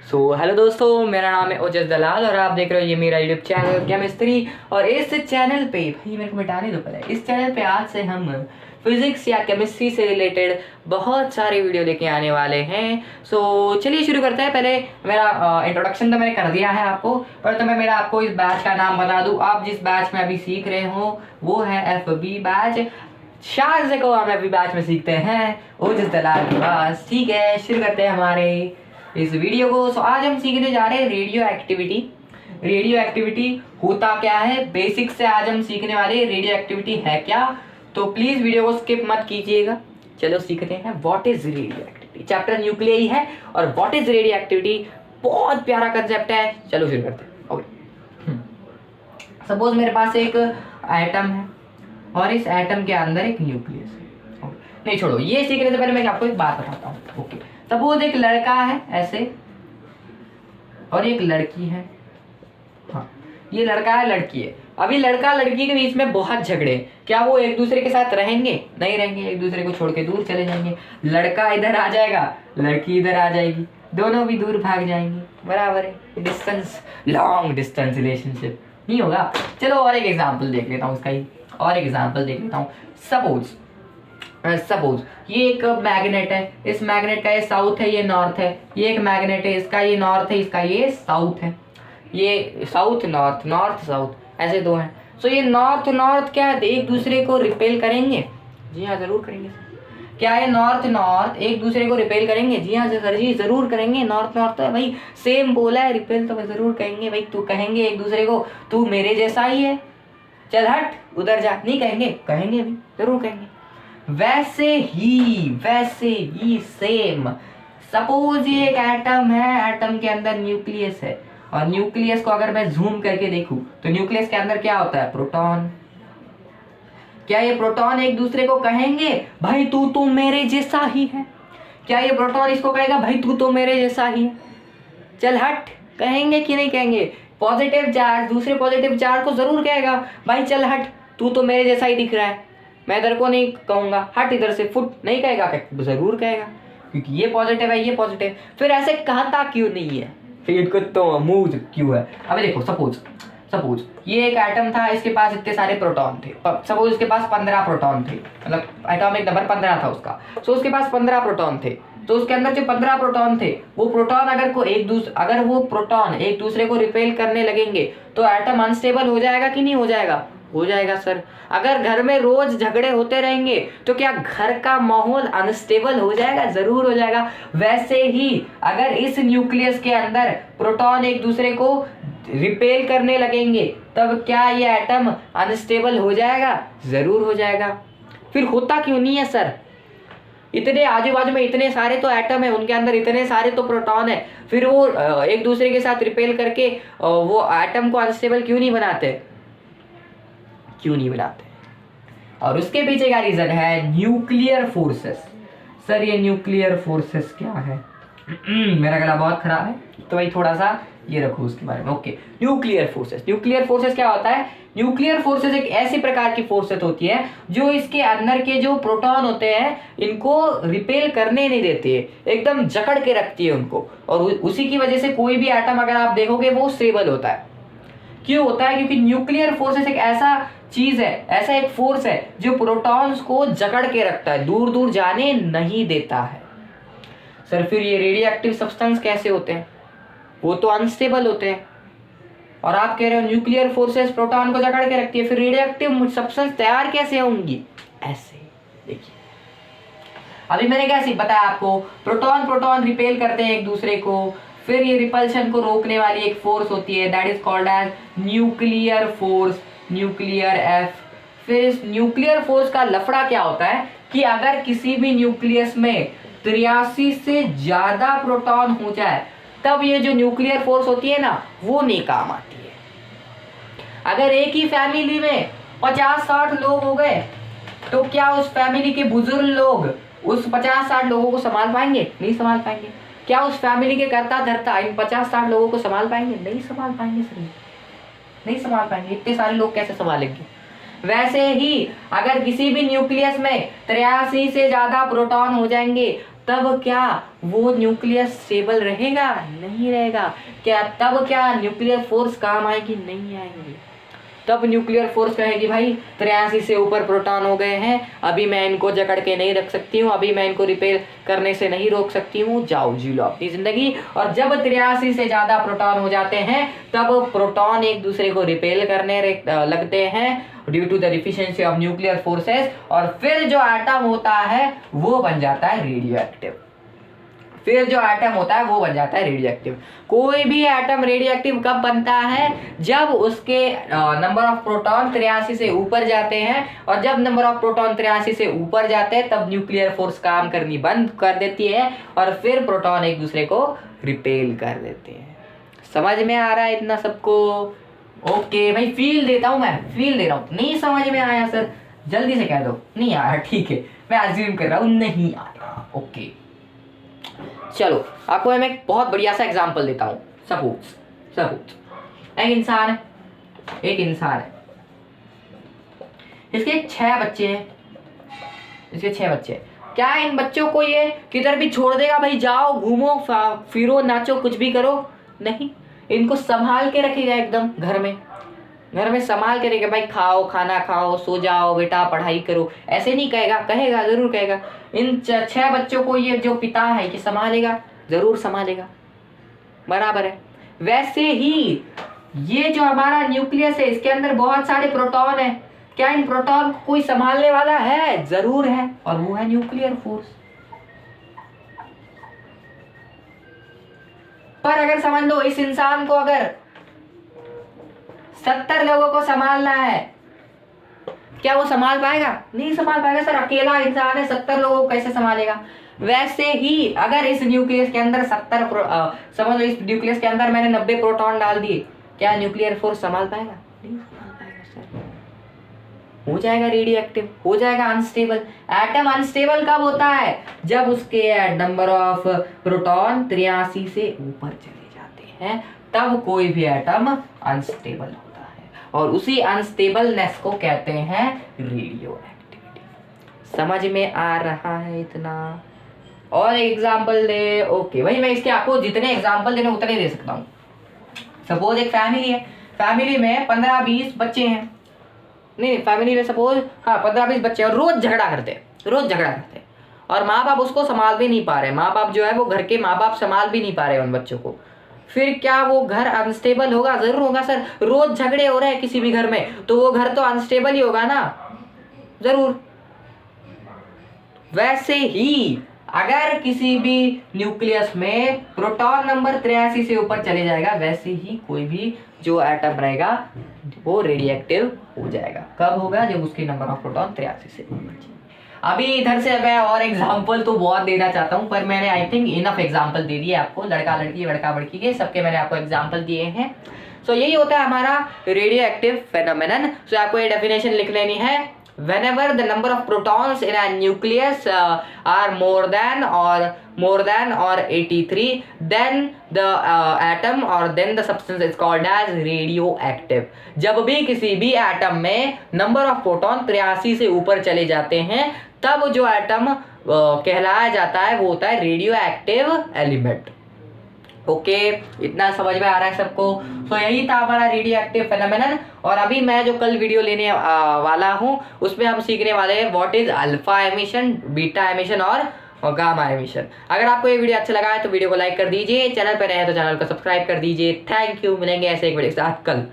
Hello दोस्तों, मेरा नाम है ओजस दलाल और आप देख रहे हो ये मेरा यूट्यूब चैनल केमिस्ट्री। और इस चैनल पे भाई मेरे को मिटाने दो पहले। इस चैनल पे आज से हम फिज़िक्स या केमिस्ट्री से रिलेटेड बहुत सारे वीडियो लेके आने वाले हैं। चलिए शुरू करते हैं। पहले मेरा इंट्रोडक्शन तो मैंने कर दिया है आपको, पर तो मैं आपको इस बैच का नाम बता दूँ। आप जिस बैच में अभी सीख रहे हो वो है FB बैच। शायद से को हम FB बैच में सीखते हैं ओजस दलाल के पास। ठीक है, शुरू करते हैं हमारे इस वीडियो को। आज हम सीखने जा रहे हैं रेडियो एक्टिविटी। रेडियो एक्टिविटी होता क्या है, बेसिक से आज हम सीखने वाले रेडियो एक्टिविटी है क्या। तो प्लीज वीडियो को स्किप मत कीजिएगा। चलो सीखते हैं what is radioactivity. Chapter nuclei है और व्हाट इज रेडियो एक्टिविटी बहुत प्यारा कंसेप्ट है। चलो शुरू करते हैं। ओके, सपोज मेरे पास एक एटम है और इस एटम के अंदर एक न्यूक्लियस है। नहीं छोड़ो, ये सीखने से पहले मैं आपको एक बात बताता हूँ। ओके, सपोज एक लड़का है ऐसे और एक लड़की है। हाँ, ये लड़का है लड़की है। अभी लड़का लड़की के बीच में बहुत झगड़े, क्या वो एक दूसरे के साथ रहेंगे? नहीं रहेंगे, एक दूसरे को छोड़ के दूर चले जाएंगे। लड़का इधर आ जाएगा, लड़की इधर आ जाएगी, दोनों भी दूर भाग जाएंगे। बराबर है, डिस्टेंस, लॉन्ग डिस्टेंस रिलेशनशिप नहीं होगा। चलो और एक एग्जाम्पल देख लेता हूँ इसका ही, और एग्जाम्पल देख लेता हूँ। सपोज ये एक मैग्नेट है। इस मैग्नेट का ये साउथ है, ये नॉर्थ है। ये एक मैग्नेट है, इसका ये नॉर्थ है, इसका ये साउथ है। ये साउथ नॉर्थ, नॉर्थ साउथ, ऐसे दो हैं। ये नॉर्थ नॉर्थ क्या है, एक दूसरे को रिपेल करेंगे? जी हाँ, जरूर करेंगे। क्या है, नॉर्थ नॉर्थ एक दूसरे को रिपेल करेंगे? जी हाँ सर जी, जरूर करेंगे। नॉर्थ नॉर्थ तो है भाई, सेम बोला है, रिपेल तो जरूर करेंगे भाई। तू कहेंगे एक दूसरे को तू मेरे जैसा ही है, चल हट उधर जा, नहीं कहेंगे? कहेंगे भी, जरूर कहेंगे। वैसे ही सेम, सपोज ये एक एटम है, एटम के अंदर न्यूक्लियस है और न्यूक्लियस को अगर मैं जूम करके देखूं तो न्यूक्लियस के अंदर क्या होता है, प्रोटॉन। क्या ये प्रोटॉन एक दूसरे को कहेंगे भाई तू मेरे जैसा ही है? क्या ये प्रोटॉन इसको कहेगा भाई तू तो मेरे जैसा ही है, चल हट? कहेंगे कि नहीं कहेंगे? पॉजिटिव चार्ज दूसरे पॉजिटिव चार्ज को जरूर कहेगा भाई चल हट, तू तो मेरे जैसा ही दिख रहा है, मैं इधर को नहीं कहूंगा, हट इधर से, फुट। नहीं कहेगा? जरूर कहेगा, क्योंकि ये पॉजिटिव है, ये पॉजिटिव। फिर ऐसे कहता क्यों नहीं है, फिर इनको तो मूव क्यों है? अब देखो, सपोज ये एक एटम था, इसके पास इतने सारे प्रोटॉन थे। सपोज इसके पास 15 प्रोटॉन थे, मतलब एटॉमिक नंबर 15 था उसका। उसके पास 15 प्रोटॉन थे। तो उसके अंदर जो 15 प्रोटॉन थे, वो प्रोटॉन अगर वो प्रोटॉन एक दूसरे को रिपेल करने लगेंगे तो एटम अनस्टेबल हो जाएगा कि नहीं हो जाएगा? हो जाएगा सर। अगर घर में रोज झगड़े होते रहेंगे तो क्या घर का माहौल अनस्टेबल हो जाएगा? जरूर हो जाएगा। वैसे ही अगर इस न्यूक्लियस के अंदर प्रोटॉन एक दूसरे को रिपेल करने लगेंगे तब क्या ये एटम अनस्टेबल हो जाएगा? जरूर हो जाएगा। फिर होता क्यों नहीं है सर? इतने आजू बाजू में इतने सारे तो एटम है, उनके अंदर इतने सारे तो प्रोटॉन है, फिर वो एक दूसरे के साथ रिपेल करके वो एटम को अनस्टेबल क्यों नहीं बनाते? और उसके पीछे का रीजन है न्यूक्लियर फोर्सेस। सर ये न्यूक्लियर फोर्सेस क्या है? मेरा गला बहुत खराब है तो भाई थोड़ा सा ये रखो उसके बारे में। ओके, न्यूक्लियर फोर्सेस क्या होता है? न्यूक्लियर फोर्सेस एक ऐसी प्रकार की फोर्सेस होती है जो इसके अंदर के जो प्रोटॉन होते हैं इनको रिपेल करने नहीं देती है, एकदम जकड़ के रखती है उनको। और उसी की वजह से कोई भी एटम अगर आप देखोगे वो स्टेबल होता है। क्यों होता है? क्योंकि न्यूक्लियर फोर्सेस एक ऐसा चीज है, ऐसा एक फोर्स है जो प्रोटॉन्स को जकड़ के रखता है, दूर दूर जाने नहीं देता है। सर फिर ये रेडियो एक्टिव सब्सटेंस कैसे होते हैं? वो तो अनस्टेबल होते हैं। और आप कह रहे हो न्यूक्लियर फोर्सेस प्रोटॉन को जकड़ के रखती है, फिर रेडियो एक्टिव सब्सटेंस तैयार कैसे होंगी? ऐसे देखिए, अभी मैंने कैसे बताया आपको, प्रोटॉन रिपेल करते हैं एक दूसरे को, फिर ये रिपल्शन को रोकने वाली एक फोर्स होती है, that is called as nuclear force, nuclear F. फिर इस न्यूक्लियर फोर्स का लफड़ा क्या होता है कि अगर किसी भी न्यूक्लियस में 83 से ज्यादा प्रोटॉन हो जाए तब ये जो न्यूक्लियर फोर्स होती है ना वो नहीं काम आती है। अगर एक ही फैमिली में 50-60 लोग हो गए तो क्या उस फैमिली के बुजुर्ग लोग उस 50-60 लोगों को संभाल पाएंगे? नहीं संभाल पाएंगे। क्या उस फैमिली के करता धरता इन 50-60 लोगों को संभाल पाएंगे? नहीं संभाल पाएंगे सर, नहीं संभाल पाएंगे। इतने सारे लोग कैसे संभालेंगे? वैसे ही अगर किसी भी न्यूक्लियस में 83 से ज्यादा प्रोटॉन हो जाएंगे तब क्या वो न्यूक्लियर स्टेबल रहेगा? नहीं रहेगा। क्या तब क्या न्यूक्लियर फोर्स काम आएगी? नहीं आएगी। तब न्यूक्लियर फोर्स कहेगी भाई 83 से ऊपर प्रोटॉन हो गए हैं, अभी मैं इनको जकड़ के नहीं रख सकती हूँ, अभी मैं इनको रिपेल करने से नहीं रोक सकती हूँ, जाओ जी लो अपनी जिंदगी। और जब 83 से ज़्यादा प्रोटॉन हो जाते हैं तब प्रोटॉन एक दूसरे को रिपेल करने लगते हैं due to the deficiency of nuclear forces, और फिर जो एटम होता है वो बन जाता है रेडियो एक्टिव। फिर जो एटम होता है वो बन जाता है रेडियो एक्टिव। कोई भी एटम रेडियो एक्टिव कब बनता है? जब उसके नंबर ऑफ प्रोटॉन 83 से ऊपर जाते हैं, और जब नंबर ऑफ प्रोटॉन 83 से ऊपर जाते हैं तब न्यूक्लियर फोर्स काम करनी बंद कर देती है और फिर प्रोटॉन एक दूसरे को रिपेल कर देते हैं। समझ में आ रहा है इतना सबको? ओके भाई, फील देता हूँ, मैं फील दे रहा हूँ। नहीं समझ में आया सर? जल्दी से कह दो नहीं आया, ठीक है, मैं अज्यूम कर रहा हूँ नहीं आया। ओके चलो, आपको मैं एक बहुत बढ़िया सा एग्जांपल देता हूँ। सपोज एक इंसान है, इसके 6 बच्चे हैं। क्या इन बच्चों को ये किधर भी छोड़ देगा? भाई जाओ घूमो फिरो नाचो कुछ भी करो? नहीं, इनको संभाल के रखेगा एकदम। घर में संभाल के रखेगा, भाई खाओ, खाना खाओ, सो जाओ बेटा, पढ़ाई करो, ऐसे नहीं कहेगा, जरूर कहेगा। इन 6 बच्चों को ये जो पिता है कि संभालेगा, जरूर संभालेगा, बराबर है। वैसे ही ये जो हमारा न्यूक्लियस है इसके अंदर बहुत सारे प्रोटॉन है, क्या इन प्रोटॉन को कोई संभालने वाला है? जरूर है, और वो है न्यूक्लियर फोर्स। पर अगर समझ लो इस इंसान को अगर 70 लोगों को संभालना है, क्या वो संभाल पाएगा? नहीं संभाल पाएगा सर, अकेला इंसान है, 70 लोगों को कैसे संभालेगा? वैसे ही अगर इस न्यूक्लियस के अंदर समझ लो इस न्यूक्लियस के अंदर मैंने 90 प्रोटॉन डाल दिए, क्या न्यूक्लियर फोर्स संभाल पाएगा? नहीं संभाल पाएगा सर, हो जाएगा रेडियो एक्टिव, हो जाएगा अनस्टेबल। एटम अनस्टेबल कब होता है? जब उसके नंबर ऑफ प्रोटॉन 83 से ऊपर चले जाते हैं, तब कोई भी एटम अनस्टेबल होता है, और उसी अनस्टेबलनेस को कहते हैं रेडियो एक्टिविटी। समझ में आ रहा है इतना? और एग्जाम्पल दे। ओके भाई, मैं इसके आपको जितने एग्जाम्पल देने उतने दे सकता हूँ। सपोज एक फैमिली है, फैमिली में 15-20 बच्चे हैं, नहीं फैमिली में सपोज 15-20 बच्चे और रोज झगड़ा करते और माँ बाप उसको संभाल भी नहीं पा रहे, माँ बाप जो है वो घर के माँ बाप संभाल भी नहीं पा रहे उन बच्चों को। फिर क्या वो घर अनस्टेबल होगा? जरूर होगा सर। रोज झगड़े हो रहे हैं किसी भी घर में तो वो घर तो अनस्टेबल ही होगा ना, जरूर। वैसे ही अगर किसी भी न्यूक्लियस में प्रोटॉन नंबर 83 से ऊपर चले जाएगा, वैसे ही कोई भी जो एटम रहेगा वो रेडियो एक्टिव हो जाएगा। कब होगा? जब उसके नंबर ऑफ प्रोटॉन 83 से ऊपर। अभी इधर से मैं और एग्जाम्पल तो बहुत देना चाहता हूँ, पर मैंने आई थिंक इनफ एग्जाम्पल दे दिए आपको। लड़का लड़की के सबके मैंने आपको एग्जाम्पल दिए हैं। सो यही होता है हमारा रेडियो एक्टिव फेनोमेनन। सो आपको ये डेफिनेशन लिख लेनी है। Whenever the number of protons in a nucleus are more than or 83, then the atom or then the substance is called as radioactive. जब भी किसी भी एटम में नंबर ऑफ प्रोटॉन 83 से ऊपर चले जाते हैं, तब जो एटम कहलाया जाता है वो होता है रेडियो एक्टिव एलिमेंट। ओके, इतना समझ में आ रहा है सबको? तो यही था हमारा रेडियो एक्टिव फेनोमेनन। और अभी मैं जो कल वीडियो लेने वाला हूँ उसमें हम सीखने वाले हैं what is alpha emission, beta emission और गामा एमिशन। अगर आपको ये वीडियो अच्छा लगा है तो वीडियो को लाइक कर दीजिए, चैनल पर नए हैं तो चैनल को सब्सक्राइब कर दीजिए। थैंक यू, मिलेंगे ऐसे एक वीडियो के साथ कल।